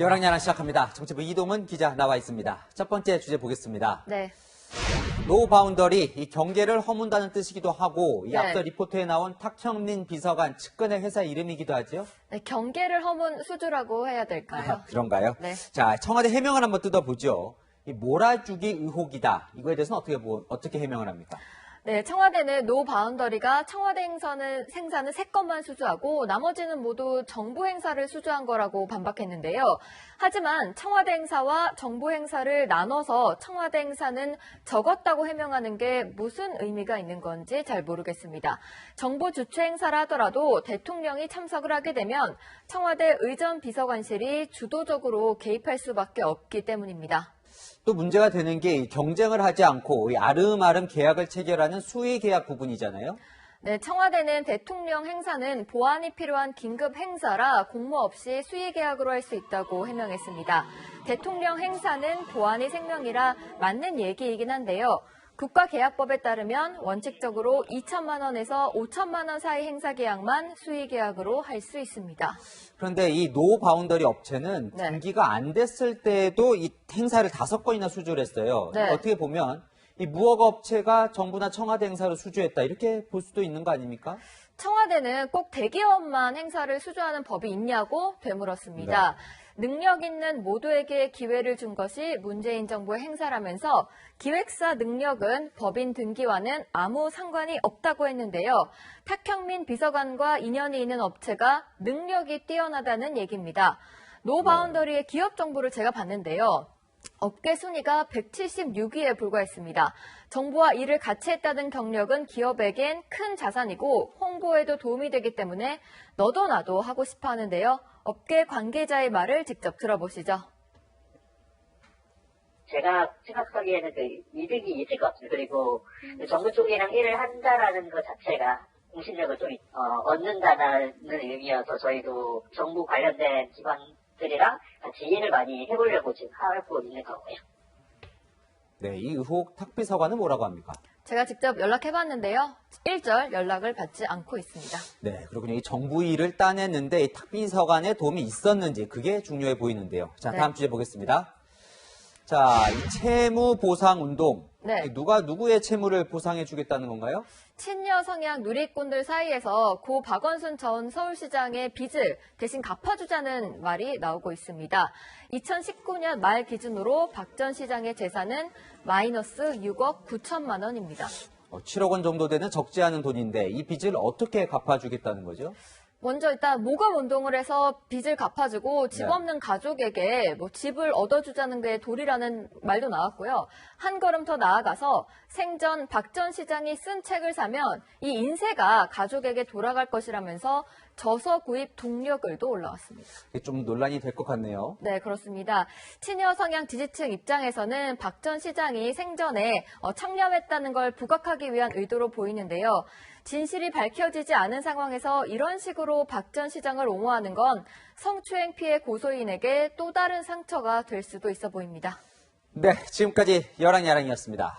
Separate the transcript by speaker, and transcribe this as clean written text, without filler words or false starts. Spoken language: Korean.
Speaker 1: 열왕야랑 시작합니다. 정치부 이동은 기자 나와 있습니다. 첫 번째 주제 보겠습니다.
Speaker 2: 네.
Speaker 1: 노 바운더리, 이 경계를 허문다는 뜻이기도 하고, 이
Speaker 2: 네.
Speaker 1: 앞서 리포트에 나온 탁형민 비서관 측근의 회사 이름이기도 하죠?
Speaker 2: 네, 경계를 허문 수주라고 해야 될까요?
Speaker 1: 그런가요?
Speaker 2: 네.
Speaker 1: 자, 청와대 해명을 한번 뜯어보죠. 이 몰아주기 의혹이다. 이거에 대해서는 어떻게 해명을 합니까?
Speaker 2: 네, 청와대는 노 바운더리가 청와대 생사는 3건만 수주하고 나머지는 모두 정부 행사를 수주한 거라고 반박했는데요. 하지만 청와대 행사와 정부 행사를 나눠서 청와대 행사는 적었다고 해명하는 게 무슨 의미가 있는 건지 잘 모르겠습니다. 정부 주최 행사를 하더라도 대통령이 참석을 하게 되면 청와대 의전 비서관실이 주도적으로 개입할 수밖에 없기 때문입니다.
Speaker 1: 또 문제가 되는 게 경쟁을 하지 않고 이 아름아름 계약을 체결하는 수의 계약 부분이잖아요.
Speaker 2: 네, 청와대는 대통령 행사는 보안이 필요한 긴급 행사라 공모 없이 수의 계약으로 할 수 있다고 해명했습니다. 대통령 행사는 보안이 생명이라 맞는 얘기이긴 한데요. 국가계약법에 따르면 원칙적으로 2천만 원에서 5천만 원 사이 행사 계약만 수의 계약으로 할 수 있습니다.
Speaker 1: 그런데 이 노 바운더리 업체는
Speaker 2: 네.
Speaker 1: 분기가 안 됐을 때도 이 행사를 5건이나 수주를 했어요.
Speaker 2: 네.
Speaker 1: 어떻게 보면 이 무허가 업체가 정부나 청와대 행사를 수주했다 이렇게 볼 수도 있는 거 아닙니까?
Speaker 2: 청와대는 꼭 대기업만 행사를 수주하는 법이 있냐고 되물었습니다. 능력 있는 모두에게 기회를 준 것이 문재인 정부의 행사라면서 기획사 능력은 법인 등기와는 아무 상관이 없다고 했는데요. 탁형민 비서관과 인연이 있는 업체가 능력이 뛰어나다는 얘기입니다. 노 바운더리의 기업 정보를 제가 봤는데요. 업계 순위가 176위에 불과했습니다. 정부와 일을 같이 했다는 경력은 기업에겐 큰 자산이고 홍보에도 도움이 되기 때문에 너도 나도 하고 싶어 하는데요. 업계 관계자의 말을 직접 들어보시죠.
Speaker 3: 제가 생각하기에는 그 이득이 있을 것 같습니다. 그리고 정부 쪽이랑 일을 한다라는 것 자체가 공신력을 좀 얻는다는 의미여서 저희도 정부 관련된 기관들이랑 같이 일을 많이 해보려고 지금 하고 있는 거고요.
Speaker 1: 네, 이 의혹 탁 비서관은 뭐라고 합니까?
Speaker 2: 제가 직접 연락해봤는데요. 1절 연락을 받지 않고 있습니다.
Speaker 1: 네, 그렇군요. 이 정부 일을 따냈는데 이 탁 비서관의 도움이 있었는지 그게 중요해 보이는데요. 자,
Speaker 2: 네.
Speaker 1: 다음 주제 보겠습니다. 자, 이 채무 보상 운동.
Speaker 2: 네.
Speaker 1: 누가 누구의 채무를 보상해 주겠다는 건가요?
Speaker 2: 친여 성향 누리꾼들 사이에서 고 박원순 전 서울시장의 빚을 대신 갚아주자는 말이 나오고 있습니다. 2019년 말 기준으로 박 전 시장의 재산은 마이너스 6억 9천만 원입니다.
Speaker 1: 7억 원 정도 되는 적지 않은 돈인데 이 빚을 어떻게 갚아주겠다는 거죠?
Speaker 2: 먼저 일단 모금 운동을 해서 빚을 갚아주고 집
Speaker 1: 네.
Speaker 2: 없는 가족에게 집을 얻어주자는 게 도리라는 말도 나왔고요. 한 걸음 더 나아가서 생전 박 전 시장이 쓴 책을 사면 이 인세가 가족에게 돌아갈 것이라면서 저서 구입 동력을도 올라왔습니다.
Speaker 1: 이게 좀 논란이 될 것 같네요.
Speaker 2: 네, 그렇습니다. 친여 성향 지지층 입장에서는 박 전 시장이 생전에 창념했다는 걸 부각하기 위한 의도로 보이는데요. 진실이 밝혀지지 않은 상황에서 이런 식으로 박 전 시장을 옹호하는 건 성추행 피해 고소인에게 또 다른 상처가 될 수도 있어 보입니다.
Speaker 1: 네, 지금까지 열왕야랑이었습니다.